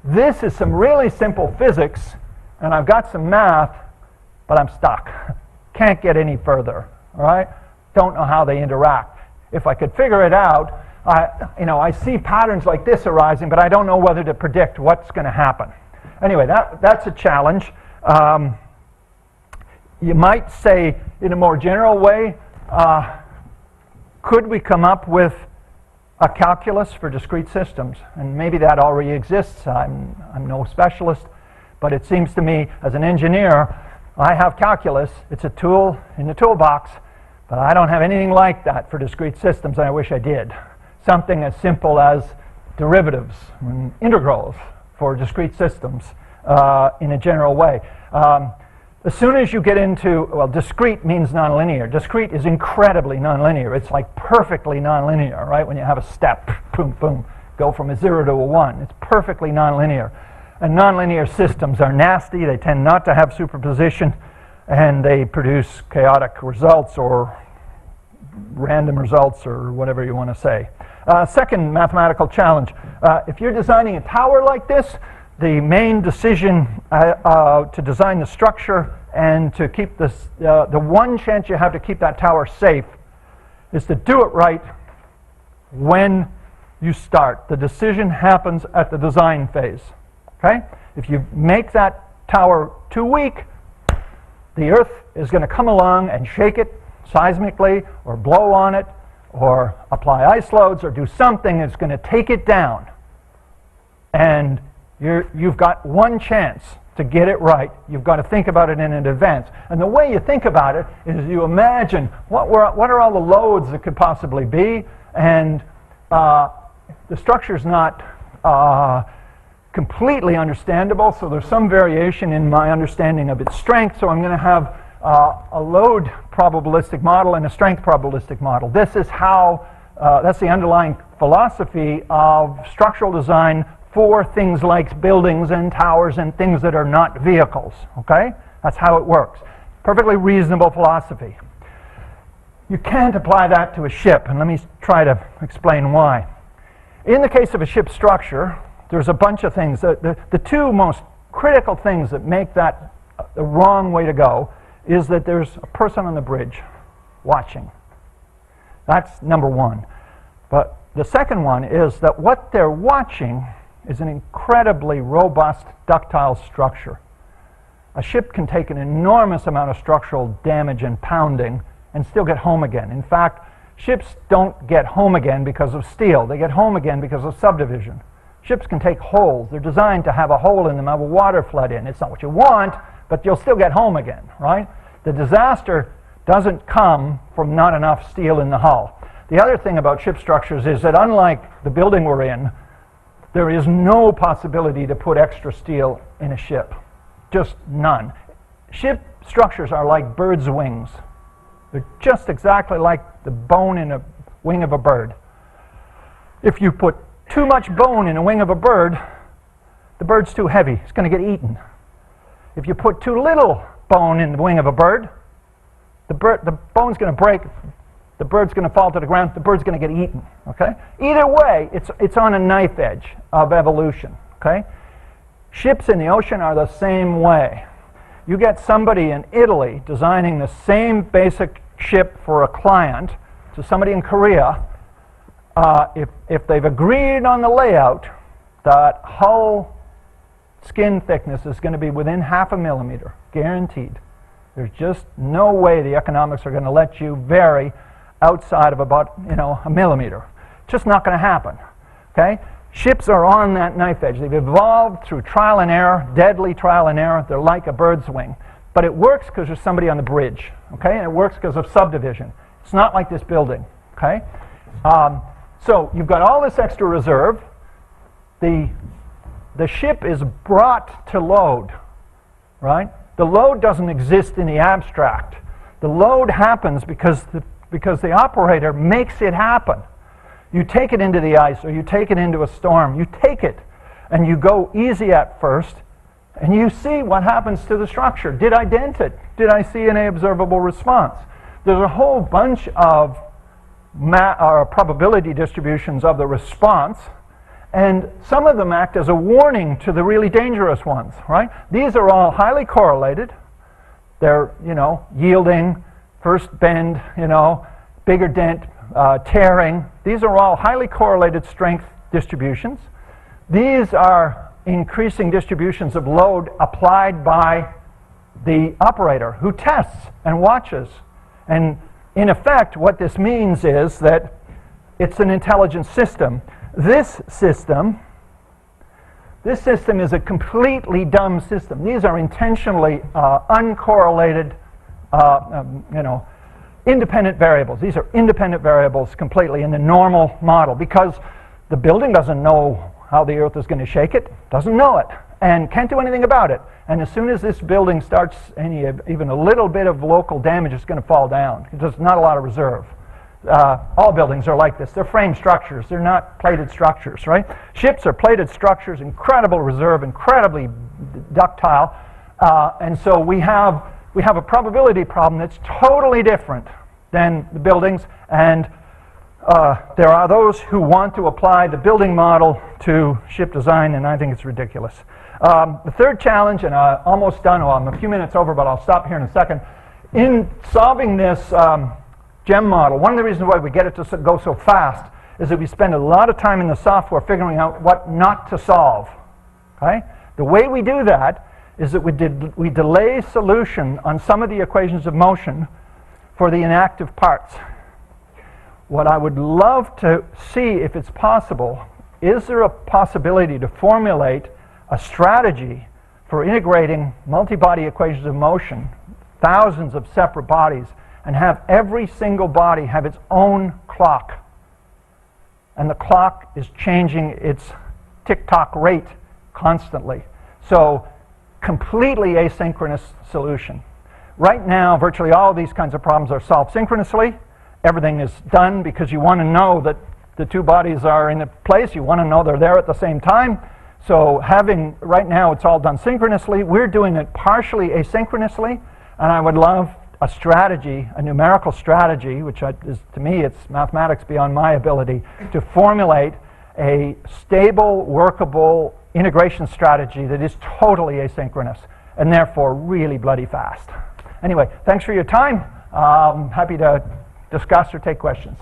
This is some really simple physics, and I've got some math, but I'm stuck. Can't get any further, all right? Don't know how they interact. If I could figure it out, I see patterns like this arising, but I don't know whether to predict what's going to happen. Anyway, that's a challenge. You might say, in a more general way, could we come up with a calculus for discrete systems? And maybe that already exists. I'm no specialist. But it seems to me, as an engineer, I have calculus. It's a tool in the toolbox, but I don't have anything like that for discrete systems, and I wish I did. Something as simple as derivatives and integrals for discrete systems in a general way. As soon as you get into, well, discrete means nonlinear. Discrete is incredibly nonlinear. It's like perfectly nonlinear, right? When you have a step, boom, boom, go from a 0 to a 1. It's perfectly nonlinear. And nonlinear systems are nasty. They tend not to have superposition, and they produce chaotic results or random results or whatever you want to say. Second mathematical challenge. If you're designing a tower like this, the main decision to design the structure and to keep this, the one chance you have to keep that tower safe is to do it right when you start. The decision happens at the design phase. Okay? If you make that tower too weak, the Earth is going to come along and shake it seismically or blow on it or apply ice loads or do something that's going to take it down. And you've got one chance to get it right. You've got to think about it in advance. And the way you think about it is you imagine what are all the loads that could possibly be, and the structure's not completely understandable, so there's some variation in my understanding of its strength, so I'm going to have a load probabilistic model and a strength probabilistic model. This is how, that's the underlying philosophy of structural design for things like buildings and towers and things that are not vehicles, okay? That's how it works. Perfectly reasonable philosophy. You can't apply that to a ship, and let me try to explain why. In the case of a ship structure, there's a bunch of things. The two most critical things that make that the wrong way to go is that there's a person on the bridge watching. That's number one. But the second one is that what they're watching is an incredibly robust ductile structure. A ship can take an enormous amount of structural damage and pounding and still get home again. In fact, ships don't get home again because of steel. They get home again because of subdivision. Ships can take holes. They're designed to have a hole in them, have a water flood in. It's not what you want, but you'll still get home again, right? The disaster doesn't come from not enough steel in the hull. The other thing about ship structures is that unlike the building we're in, there is no possibility to put extra steel in a ship. Just none. Ship structures are like birds' wings. They're just exactly like the bone in a wing of a bird. If you put too much bone in a wing of a bird, the bird's too heavy. It's going to get eaten. If you put too little bone in the wing of a bird, the bone's going to break. The bird's going to fall to the ground. The bird's going to get eaten. Okay? Either way, it's on a knife edge of evolution. Okay? Ships in the ocean are the same way. You get somebody in Italy designing the same basic ship for a client to somebody in Korea. If they've agreed on the layout, that hull skin thickness is going to be within 0.5 millimeter, guaranteed. There's just no way the economics are going to let you vary outside of about, 1 millimeter. It's just not going to happen. Okay? Ships are on that knife edge. They've evolved through trial and error, deadly trial and error. They're like a bird's wing. But it works because there's somebody on the bridge. Okay? And it works because of subdivision. It's not like this building. Okay? So you've got all this extra reserve. The ship is brought to load. Right? The load doesn't exist in the abstract. The load happens because the operator makes it happen. You take it into the ice or you take it into a storm. You take it and you go easy at first and you see what happens to the structure. Did I dent it? Did I see any observable response? There's a whole bunch of probability distributions of the response, and some of them act as a warning to the really dangerous ones, right? These are all highly correlated. They're, yielding, first bend, bigger dent, tearing. These are all highly correlated strength distributions. These are increasing distributions of load applied by the operator who tests and watches. And in effect, what this means is that it's an intelligent system. This system This system is a completely dumb system. These are intentionally uncorrelated, independent variables. These are independent variables completely in the normal model because the building doesn't know how the Earth is going to shake it, doesn't know it, and can't do anything about it. And as soon as this building starts even a little bit of local damage, it's going to fall down. There's not a lot of reserve. All buildings are like this. They're frame structures. They're not plated structures, right? Ships are plated structures, incredible reserve, incredibly ductile. And so we have a probability problem that's totally different than the buildings. And there are those who want to apply the building model to ship design, and I think it's ridiculous. The third challenge, and I'm almost done. Well, I'm a few minutes over, but I'll stop here in a second. In solving this GEM model, one of the reasons why we get it to go so fast is that we spend a lot of time in the software figuring out what not to solve. Okay? The way we do that is that we delay solution on some of the equations of motion for the inactive parts. What I would love to see, if it's possible, is there a possibility to formulate a strategy for integrating multi-body equations of motion, thousands of separate bodies, and have every single body have its own clock. And the clock is changing its tick-tock rate constantly. So, completely asynchronous solution. Right now, virtually all of these kinds of problems are solved synchronously. Everything is done because you want to know that the two bodies are in a place. You want to know they're there at the same time. So right now it's all done synchronously. We're doing it partially asynchronously, and I would love a strategy, a numerical strategy, which is, to me, it's mathematics beyond my ability, to formulate a stable, workable integration strategy that is totally asynchronous and therefore really bloody fast. Anyway, thanks for your time. Happy to discuss or take questions.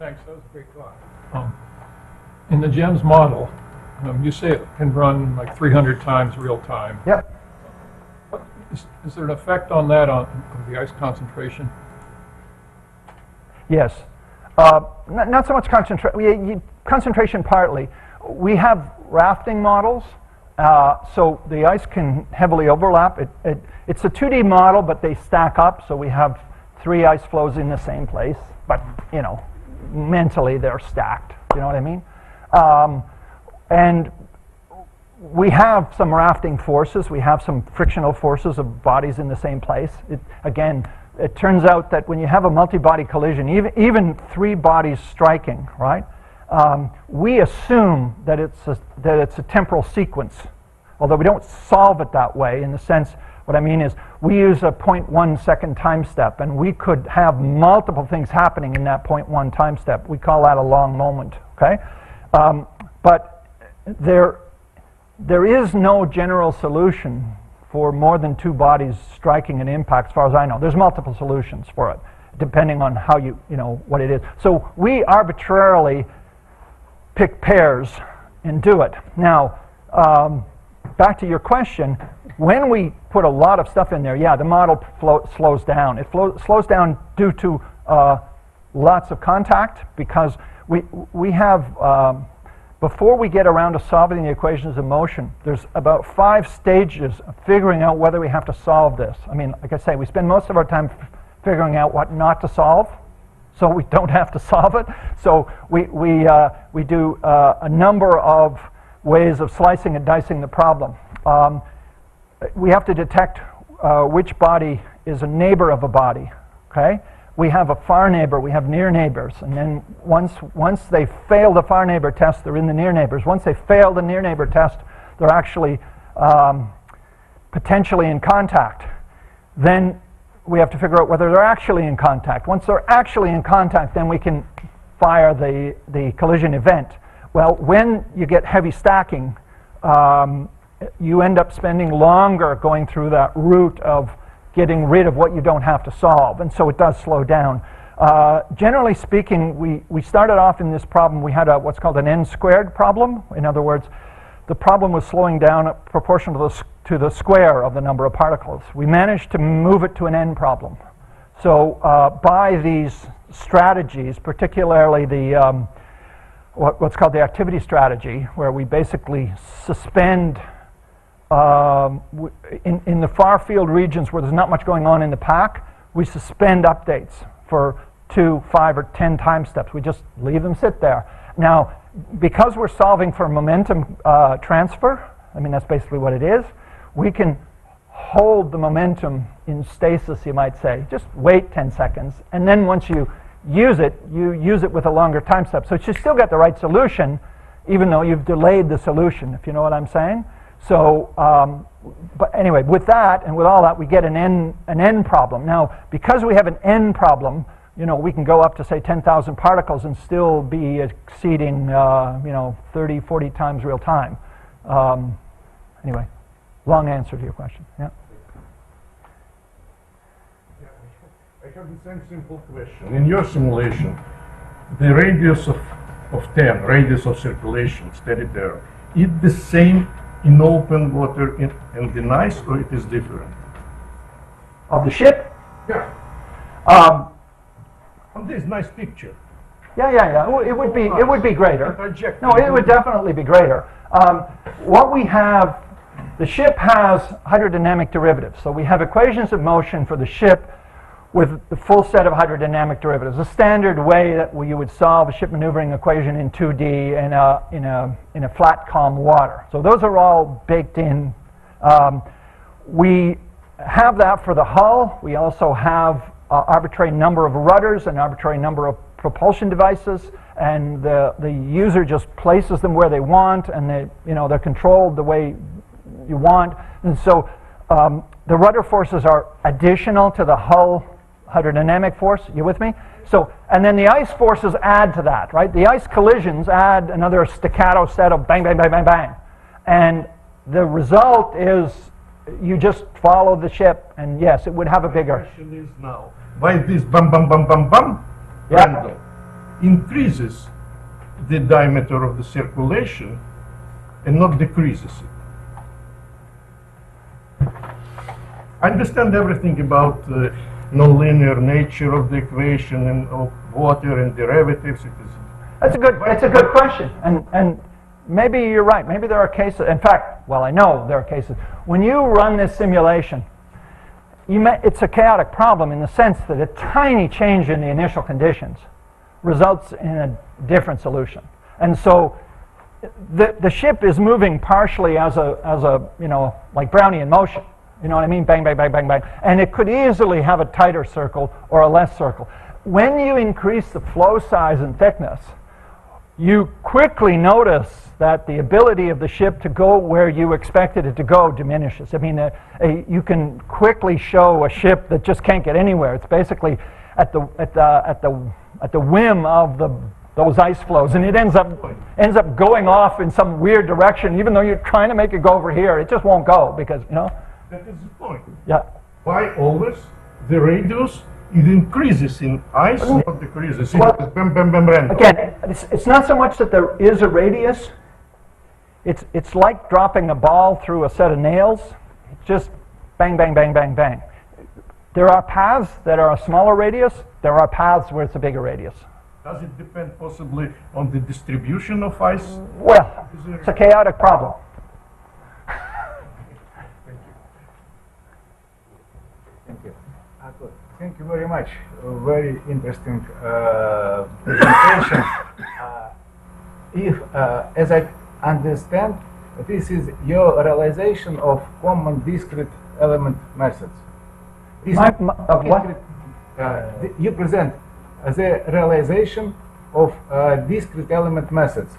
Thanks, that was a great talk. In the GEMS model, you say it can run like 300 times real time.
Yep.
Is there an effect on that, on the ice concentration?
Yes. Not so much concentration partly. We have rafting models, so the ice can heavily overlap. It's a 2D model, but they stack up, so we have 3 ice flows in the same place, but, mentally they're stacked, you know what I mean? And we have some rafting forces, we have some frictional forces of bodies in the same place. It turns out that when you have a multi-body collision, even 3 bodies striking, right? We assume that it's a temporal sequence, although we don't solve it that way in the sense, what I mean is, we use a 0.1 second time step, and we could have multiple things happening in that 0.1 time step. We call that a long moment, okay? But there is no general solution for more than 2 bodies striking an impact, as far as I know. There's multiple solutions for it, depending on how what it is. So we arbitrarily pick pairs and do it. Now, back to your question, when we put a lot of stuff in there, yeah, the model slows down. It slows down due to lots of contact, because we have, before we get around to solving the equations of motion, there's about 5 stages of figuring out whether we have to solve this. I mean, like I say, we spend most of our time figuring out what not to solve, so we don't have to solve it. So we do a number of ways of slicing and dicing the problem. We have to detect which body is a neighbor of a body, okay? We have a far neighbor, we have near neighbors, and then once they fail the far neighbor test, they're in the near neighbors. Once they fail the near neighbor test, they're actually potentially in contact. Then we have to figure out whether they're actually in contact. Once they're actually in contact, then we can fire the collision event. Well, when you get heavy stacking, you end up spending longer going through that route of getting rid of what you don't have to solve, and so it does slow down. Generally speaking, we started off in this problem, we had what's called an n-squared problem. In other words, the problem was slowing down proportional to the square of the number of particles. We managed to move it to an n problem. So by these strategies, particularly the what's called the activity strategy, where we basically suspend in the far field regions where there's not much going on in the pack, we suspend updates for 2, 5, or 10 time steps. We just leave them sit there. Now, because we're solving for momentum transfer, I mean, that's basically what it is, we can hold the momentum in stasis, you might say. Just wait 10 seconds, and then once you use it with a longer time step. So you still get the right solution, even though you've delayed the solution, if you know what I'm saying. So, but anyway, with that and with all that, we get an n problem. Now, because we have an n problem, you know, we can go up to, say, 10,000 particles and still be exceeding, 30, 40 times real time. Anyway, long answer to your question. Yeah.
I have the same simple question. In your simulation, the radius of 10, radius of circulation, steady there, is the same in open water and in ice, or it is different?
Of the ship?
Yeah. On this nice picture.
Yeah. It would be greater.
Trajectory.
No, it would definitely be greater. What we have, the ship has hydrodynamic derivatives. So we have equations of motion for the ship with the full set of hydrodynamic derivatives. A standard way that you would solve a ship maneuvering equation in 2D in a flat, calm water. So those are all baked in. We have that for the hull. We also have arbitrary number of rudders, an arbitrary number of propulsion devices, and the user just places them where they want, and they're controlled the way you want. And so the rudder forces are additional to the hull hydrodynamic force. You with me? So, and then the ice forces add to that, right? The ice collisions add another staccato set of bang, bang, bang, bang, bang. And the result is you just follow the ship, and yes, it would have a bigger.
The question is now, why this bum, bum, bum, bum, bum angle increases the diameter of the circulation and not decreases it? I understand everything about nonlinear nature of the equation and of water and derivatives.
That's a good question, and maybe you're right. Maybe there are cases. In fact, well, I know there are cases when you run this simulation. It's a chaotic problem in the sense that a tiny change in the initial conditions results in a different solution, and so the ship is moving partially as a like Brownian motion. You know what I mean? Bang, bang, bang, bang, bang. And it could easily have a tighter circle or a less circle. When you increase the flow size and thickness, you quickly notice that the ability of the ship to go where you expected it to go diminishes. I mean, you can quickly show a ship that just can't get anywhere. It's basically at the whim of those ice flows, and it ends up going off in some weird direction. Even though you're trying to make it go over here, it just won't go because
That is the point.
Yeah.
Why always the radius it increases in ice, not decreases?
Well,
Bam, bam, bam, random.
Again, it's not so much that there is a radius. It's like dropping a ball through a set of nails. It's just bang, bang, bang, bang, bang. There are paths that are a smaller radius. There are paths where it's a bigger radius.
Does it depend possibly on the distribution of ice?
Well, it's a chaotic problem.
Thank you. Thank you very much. Very interesting presentation. As I understand, this is your realization of common discrete element methods.
Of what?
You present the realization of discrete element methods.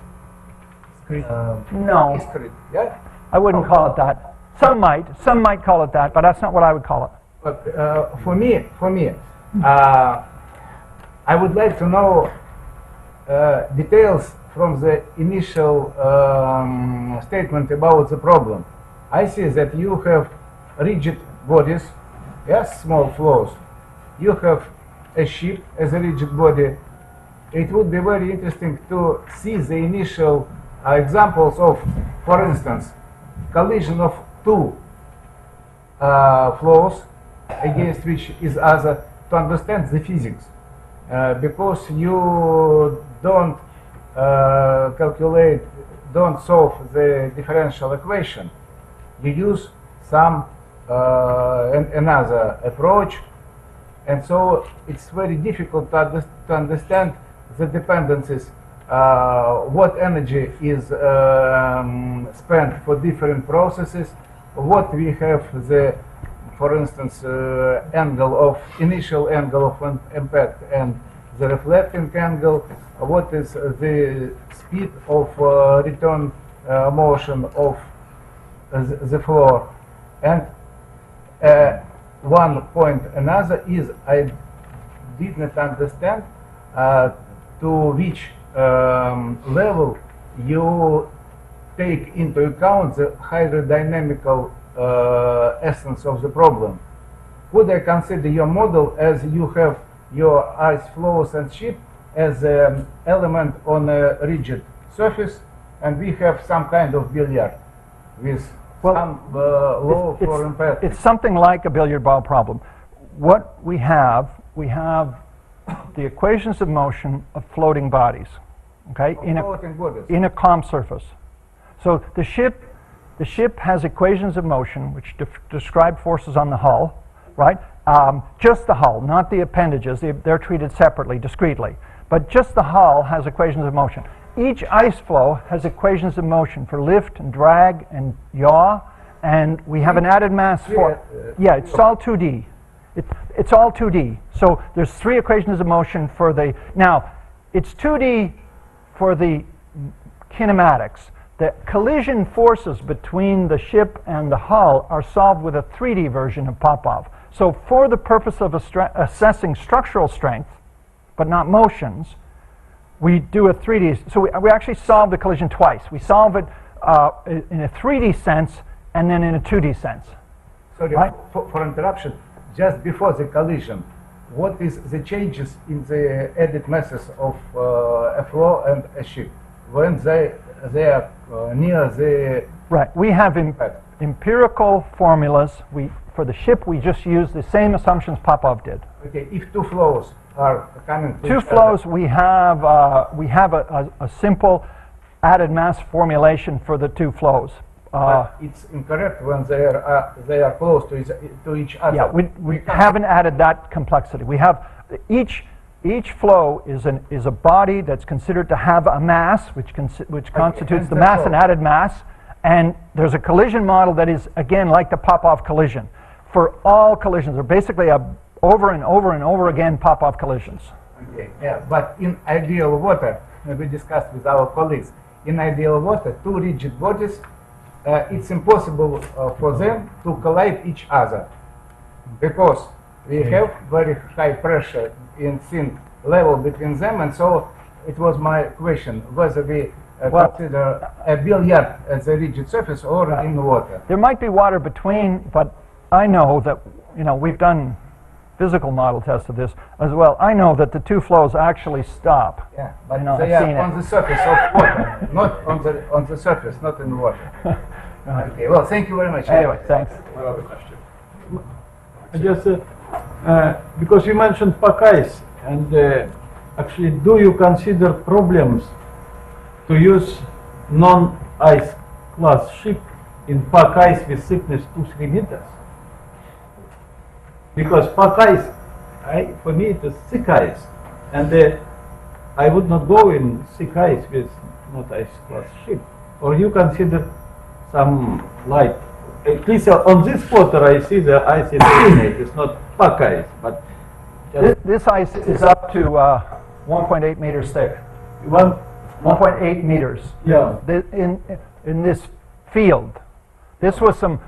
No,
Discrete, yeah?
I wouldn't call it that. Some might call it that, but that's not what I would call it.
But for me, I would like to know details from the initial statement about the problem. I see that you have rigid bodies, yes, small flows. You have a ship as a rigid body. It would be very interesting to see the initial examples of, for instance, collision of two flows against which is other to understand the physics, because you don't don't solve the differential equation. You use some another approach, and so it's very difficult to understand the dependencies, what energy is spent for different processes, what we have the, for instance, initial angle of impact and the reflecting angle, what is the speed of return motion of the floor. And one point another is I did not understand to which level you take into account the hydrodynamical essence of the problem. Would I consider your model as you have your ice flows and ship as an element on a rigid surface, and we have some kind of billiard with some law for impact?
It's something like a billiard ball problem. What we have the equations of motion of floating bodies, okay, in a calm surface. So the ship has equations of motion which describe forces on the hull, right? Just the hull, not the appendages. They're treated separately, discretely. But just the hull has equations of motion. Each ice flow has equations of motion for lift and drag and yaw, and we have an added mass for... Yeah, it's all 2D. It's all 2D. So there's 3 equations of motion for the... Now, it's 2D for the kinematics. The collision forces between the ship and the hull are solved with a 3D version of Popov. So for the purpose of assessing structural strength, but not motions, we do a 3D. So we actually solve the collision twice. We solve it in a 3D sense and then in a 2D sense.
Sorry,
right?
for interruption. Just before the collision, what is the changes in the edit masses of a flow and a ship when they are near the...
Right. We have empirical formulas. For the ship, we just use the same assumptions Popov did.
Okay, if 2 flows are coming to
2 flows, we have a simple added mass formulation for the 2 flows.
But it's incorrect when they are close to each other.
Yeah, we haven't added that complexity. We have each flow is a body that's considered to have a mass, which constitutes the mass and added mass, and there's a collision model that is again like the Popov collision. For all collisions, they're basically over and over and over again Popov collisions.
Okay, yeah, but in ideal water, we discussed with our colleagues, in ideal water, 2 rigid bodies, it's impossible for them to collide each other because we have very high pressure in thin level between them, and so it was my question whether we consider a billiard as a rigid surface or in water.
There might be water between, but I know that, we've done physical model tests of this as well. I know that the 2 flows actually stop.
Yeah, but they are on the surface of water, not on the surface, not in water. Okay, well, thank you very much.
Anyway, thanks.
One other question.
Just because you mentioned pack ice, and actually, do you consider problems to use non-ice class ship in pack ice with thickness 2-3 meters? Because pack ice, for me, it is thick ice, and I would not go in thick ice with not ice class ship. Or you consider some light? At least on this photo, I see the ice is it's not pack ice, but
this ice is up to 1.8 meters thick. 1.8 meters.
Yeah.
In this field, this was some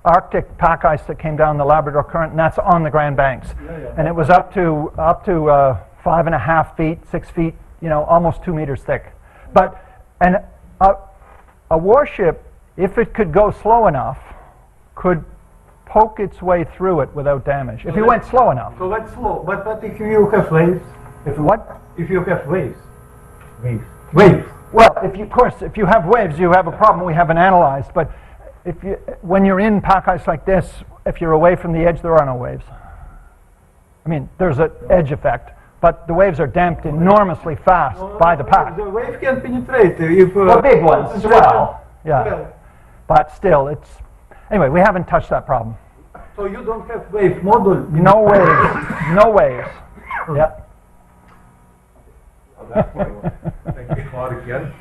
Arctic pack ice that came down the Labrador Current, and that's on the Grand Banks. And it was up to 5.5 feet, 6 feet, almost 2 meters thick. But a warship, if it could go slow enough, could poke its way through it without damage. If it went slow enough.
So that's slow. But what if you have waves?
If what?
If you have waves.
Waves. Well, if you have waves, you have a problem we haven't analyzed. But when you're in pack ice like this, if you're away from the edge, there are no waves. I mean, there's an edge effect, but the waves are damped enormously fast by the path.
The wave can penetrate if...
Well, big ones as well. Yeah.
Well,
But still, it's... Anyway, we haven't touched that problem.
so you don't have wave model?
No waves. No waves. Yeah.
Thank you, Claude, again.